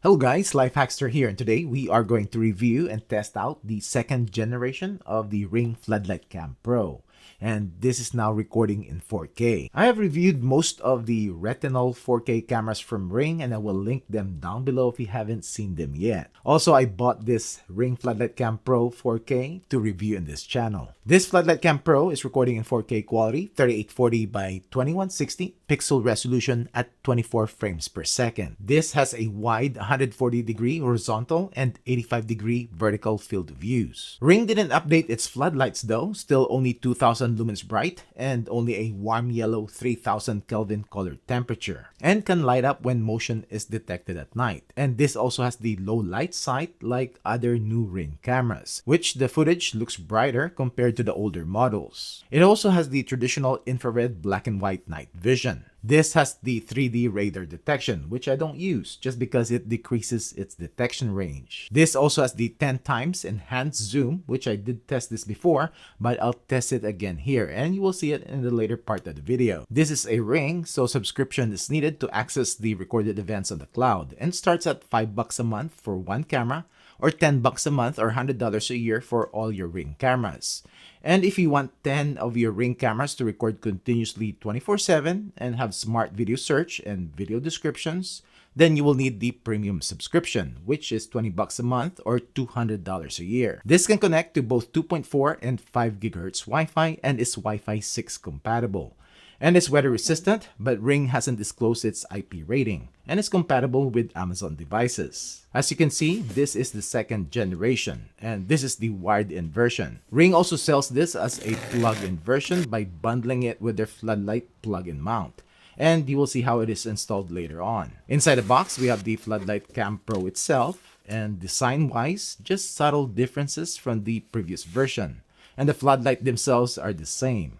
Hello guys, LifeHackster here, and today we are going to review and test out the second generation of the Ring Floodlight Cam PRO. And this is now recording in 4K. I have reviewed most of the Retinal 4K cameras from Ring, and I will link them down below if you haven't seen them yet. Also, I bought this Ring Floodlight Cam PRO 4K to review in this channel. This Floodlight Cam PRO is recording in 4K quality, 3840 by 2160 pixel resolution at 24 frames per second. This has a wide 140-degree horizontal and 85-degree vertical field of views. Ring didn't update its floodlights though, still only 2000 lumens bright and only a warm yellow 3000 Kelvin color temperature, and can light up when motion is detected at night. And this also has the low light sight like other new Ring cameras, which the footage looks brighter compared to the older models. It also has the traditional infrared black and white night vision. This has the 3D radar detection, which I don't use just because it decreases its detection range. This also has the 10 times enhanced zoom, which I did test this before, but I'll test it again here and you will see it in the later part of the video. This is a Ring, so subscription is needed to access the recorded events on the cloud, and starts at $5 a month for one camera, or $10 a month or $100 a year for all your Ring cameras. And if you want 10 of your Ring cameras to record continuously 24/7 and have smart video search and video descriptions, then you will need the premium subscription, which is $20 a month or $200 a year. This can connect to both 2.4 and 5 GHz Wi-Fi and is Wi-Fi 6 compatible. And it's weather resistant, but Ring hasn't disclosed its IP rating, and is compatible with Amazon devices. As you can see, this is the second generation, and this is the wired-in version. Ring also sells this as a plug-in version by bundling it with their floodlight plug-in mount, and you will see how it is installed later on. Inside the box, we have the Floodlight Cam PRO itself, and design-wise, just subtle differences from the previous version, and the floodlight themselves are the same.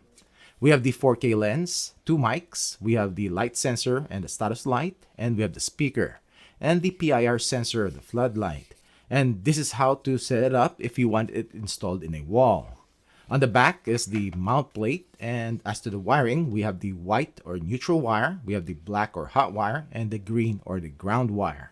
We have the 4K lens, two mics, we have the light sensor and the status light, and we have the speaker, and the PIR sensor of the floodlight. And this is how to set it up if you want it installed in a wall. On the back is the mount plate, and as to the wiring, we have the white or neutral wire, we have the black or hot wire, and the green or the ground wire.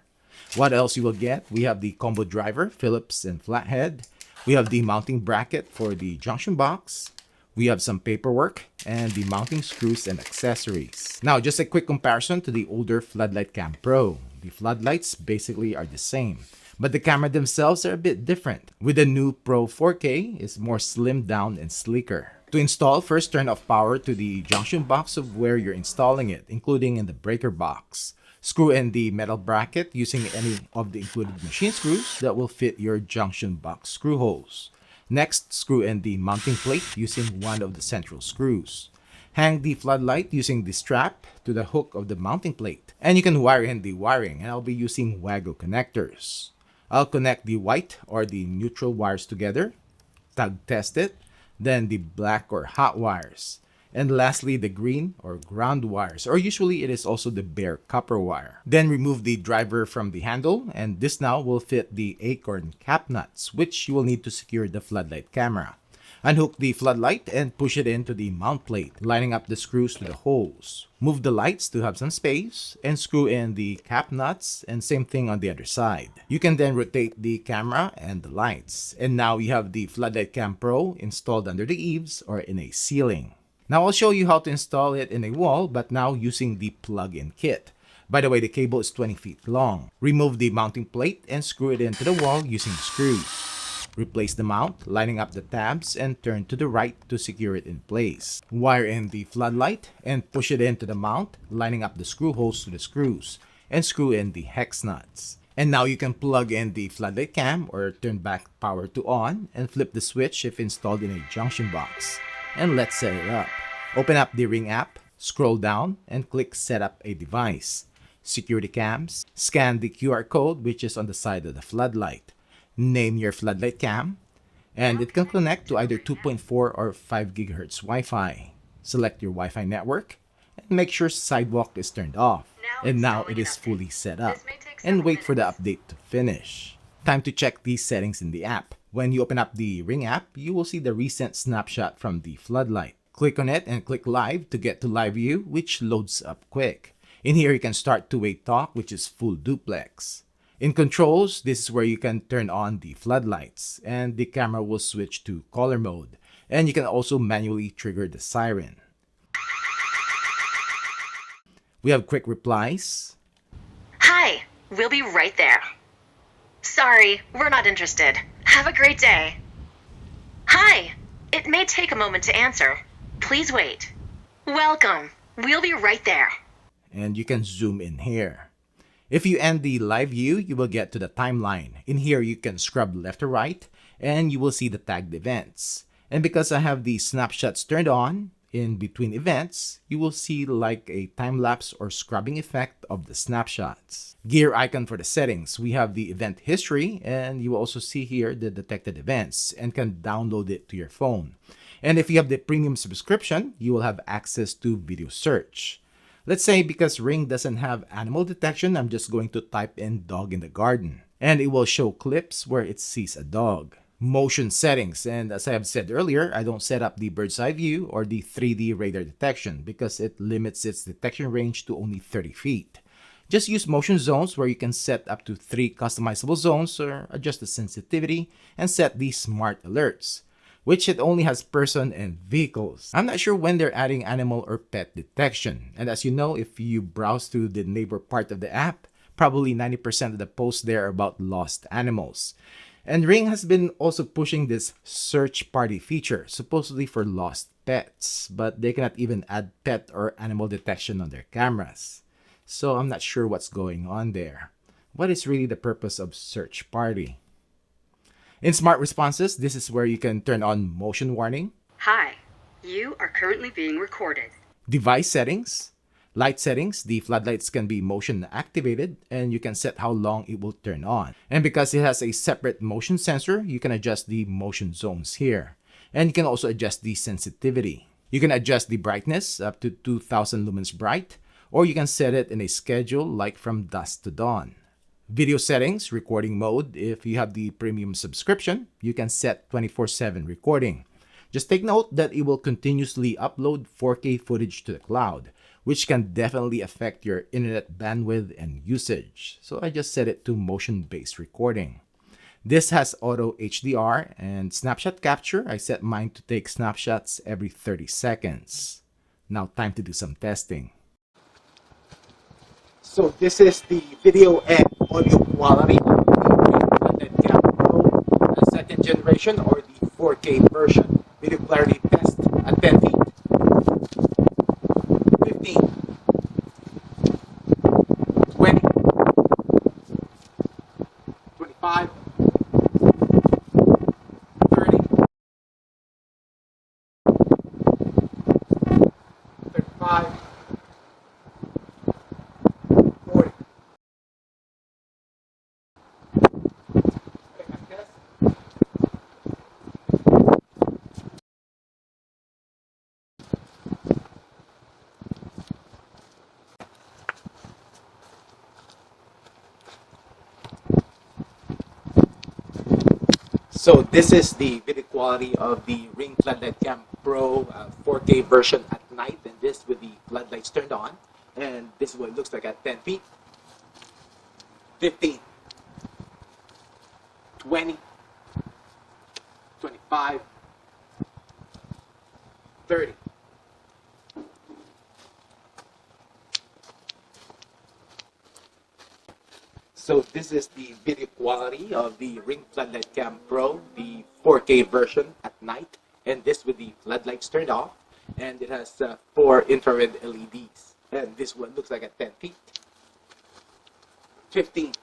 What else you will get? We have the combo driver, Phillips and flathead. We have the mounting bracket for the junction box. We have some paperwork and the mounting screws and accessories. Now, just a quick comparison to the older Floodlight Cam PRO. The floodlights basically are the same, but the camera themselves are a bit different. With the new Pro 4K, it's more slimmed down and sleeker. To install, first turn off power to the junction box of where you're installing it, including in the breaker box. Screw in the metal bracket using any of the included machine screws that will fit your junction box screw holes. Next, screw in the mounting plate using one of the central screws. Hang the floodlight using the strap to the hook of the mounting plate. And you can wire in the wiring, and I'll be using Wago connectors. I'll connect the white or the neutral wires together, tug test it, then the black or hot wires, and lastly the green or ground wires, or usually it is also the bare copper wire. Then remove the driver from the handle, and this now will fit the acorn cap nuts, which you will need to secure the floodlight camera. Unhook the floodlight and push it into the mount plate, lining up the screws to the holes. Move the lights to have some space, and screw in the cap nuts, and same thing on the other side. You can then rotate the camera and the lights, and now you have the Floodlight Cam PRO installed under the eaves or in a ceiling. Now I'll show you how to install it in a wall, but now using the plug-in kit. By the way, the cable is 20 feet long. Remove the mounting plate and screw it into the wall using screws. Replace the mount, lining up the tabs, and turn to the right to secure it in place. Wire in the floodlight and push it into the mount, lining up the screw holes to the screws, and screw in the hex nuts. And now you can plug in the floodlight cam or turn back power to on and flip the switch if installed in a junction box. And let's set it up. Open up the Ring app, scroll down, and click Set up a device. Secure the cams, scan the QR code which is on the side of the floodlight. Name your floodlight cam, and it can connect to either 2.4 or 5 GHz Wi-Fi. Select your Wi-Fi network, and make sure sidewalk is turned off. And now it is fully set up. And wait for the update to finish. Time to check these settings in the app. When you open up the Ring app, you will see the recent snapshot from the floodlight. Click on it and click live to get to live view, which loads up quick. In here, you can start two-way talk, which is full duplex. In controls, this is where you can turn on the floodlights and the camera will switch to color mode. And you can also manually trigger the siren. We have quick replies. Hi, we'll be right there. Sorry, we're not interested. Have a great day. Hi, it may take a moment to answer. Please wait. Welcome. We'll be right there. And you can zoom in here. If you end the live view, you will get to the timeline. In here, you can scrub left or right, and you will see the tagged events. And because I have the snapshots turned on, in between events, you will see like a time-lapse or scrubbing effect of the snapshots. Gear icon for the settings. We have the event history, and you will also see here the detected events and can download it to your phone. And if you have the premium subscription, you will have access to video search. Let's say because Ring doesn't have animal detection, I'm just going to type in dog in the garden. And it will show clips where it sees a dog. Motion settings, and as I have said earlier, I don't set up the bird's eye view or the 3D radar detection because it limits its detection range to only 30 feet. Just use motion zones where you can set up to 3 customizable zones or adjust the sensitivity and set the smart alerts, which it only has person and vehicles. I'm not sure when they're adding animal or pet detection, and as you know, if you browse through the neighbor part of the app, probably 90% of the posts there are about lost animals. And Ring has been also pushing this search party feature, supposedly for lost pets, but they cannot even add pet or animal detection on their cameras. So I'm not sure what's going on there. What is really the purpose of search party? In smart responses, this is where you can turn on motion warning. Hi, you are currently being recorded. Device settings. Light settings, the floodlights can be motion activated and you can set how long it will turn on. And because it has a separate motion sensor, you can adjust the motion zones here. And you can also adjust the sensitivity. You can adjust the brightness up to 2000 lumens bright, or you can set it in a schedule like from dusk to dawn. Video settings, recording mode. If you have the premium subscription, you can set 24/7 recording. Just take note that it will continuously upload 4K footage to the cloud, which can definitely affect your internet bandwidth and usage. So I just set it to motion-based recording. This has auto HDR and snapshot capture. I set mine to take snapshots every 30 seconds. Now time to do some testing. So this is the video and audio quality of the Ring Floodlight Cam PRO, the second generation or the 4K version. Video clarity test at 10 feet. 15, 20, 25, 30, 35, 40. So this is the video quality of the Ring Floodlight Cam PRO 4K version at night, and this with the floodlights turned on. And this is what it looks like at 10 feet, 15, 20, 25, 30. So this is the video quality of the Ring Floodlight Cam PRO, the 4K version at night, and this with the floodlights turned off, and it has 4 infrared LEDs. And this one looks like at 10 feet, 15,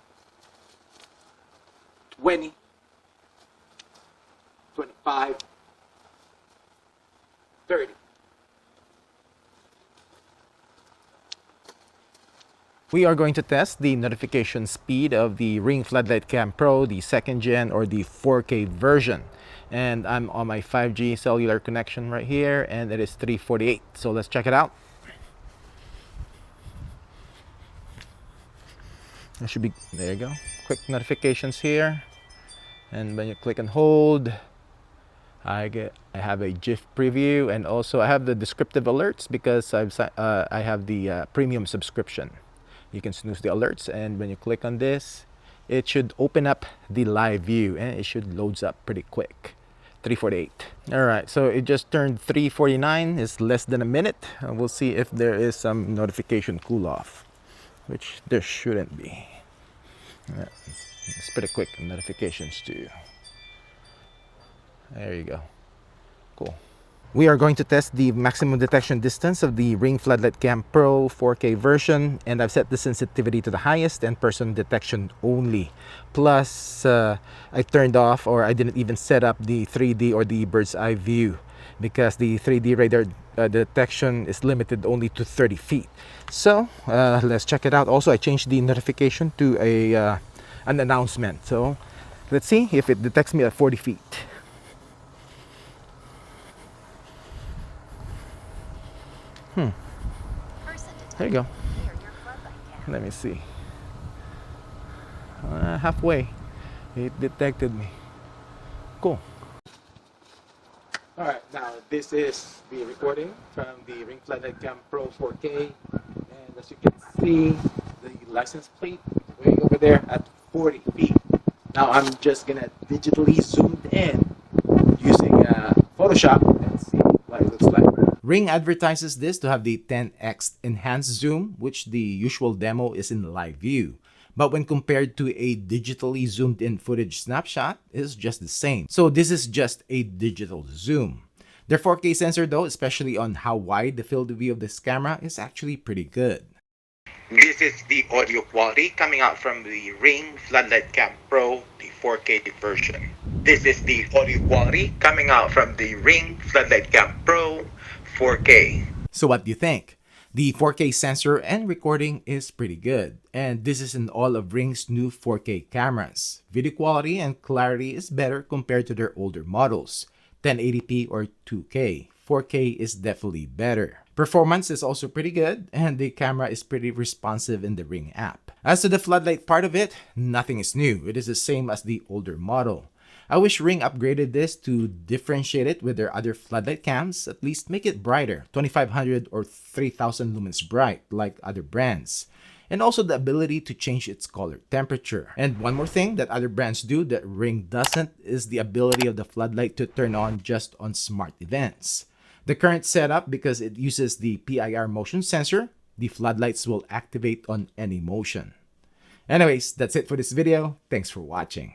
20, 25, 30. We are going to test the notification speed of the Ring Floodlight Cam PRO, the second gen or the 4K version. And I'm on my 5G cellular connection right here, and it is 348. So let's check it out. It should be, there you go. Quick notifications here. And when you click and hold, I have a GIF preview, and also I have the descriptive alerts because I have the premium subscription. You can snooze the alerts, and when you click on this, it should open up the live view and it should loads up pretty quick. 3:48. All right, so it just turned 3:49. It's less than a minute. We'll see if there is some notification cool off, which there shouldn't be. Yeah, it's pretty quick notifications too. There you go. Cool. We are going to test the maximum detection distance of the Ring Floodlight Cam Pro 4K version, and I've set the sensitivity to the highest and person detection only. Plus, I turned off, or I didn't even set up the 3D or the bird's eye view, because the 3D radar detection is limited only to 30 feet. So let's check it out. Also, I changed the notification to an announcement. So let's see if it detects me at 40 feet. There you go. Let me see. Halfway. It detected me. Cool. Alright, now this is the recording from the Ring Floodlight Cam Pro 4K. And as you can see, the license plate way over there at 40 feet. Now I'm just gonna digitally zoom in using Photoshop and see what it looks like. Ring advertises this to have the 10x enhanced zoom, which the usual demo is in live view. But when compared to a digitally zoomed in footage snapshot, it's just the same. So this is just a digital zoom. Their 4K sensor though, especially on how wide the field of view of this camera, is actually pretty good. This is the audio quality coming out from the Ring Floodlight Cam Pro, the 4K version. This is the audio quality coming out from the Ring Floodlight Cam Pro 4K. So what do you think? The 4K sensor and recording is pretty good, and this is in all of Ring's new 4K cameras. Video quality and clarity is better compared to their older models, 1080p or 2K. 4K is definitely better. Performance is also pretty good, and the camera is pretty responsive in the Ring app. As to the floodlight part of it, nothing is new. It is the same as the older model. I wish Ring upgraded this to differentiate it with their other floodlight cams, at least make it brighter, 2500 or 3000 lumens bright like other brands. And also the ability to change its color temperature. And one more thing that other brands do that Ring doesn't is the ability of the floodlight to turn on just on smart events. The current setup, because it uses the PIR motion sensor, the floodlights will activate on any motion. Anyways, that's it for this video. Thanks for watching.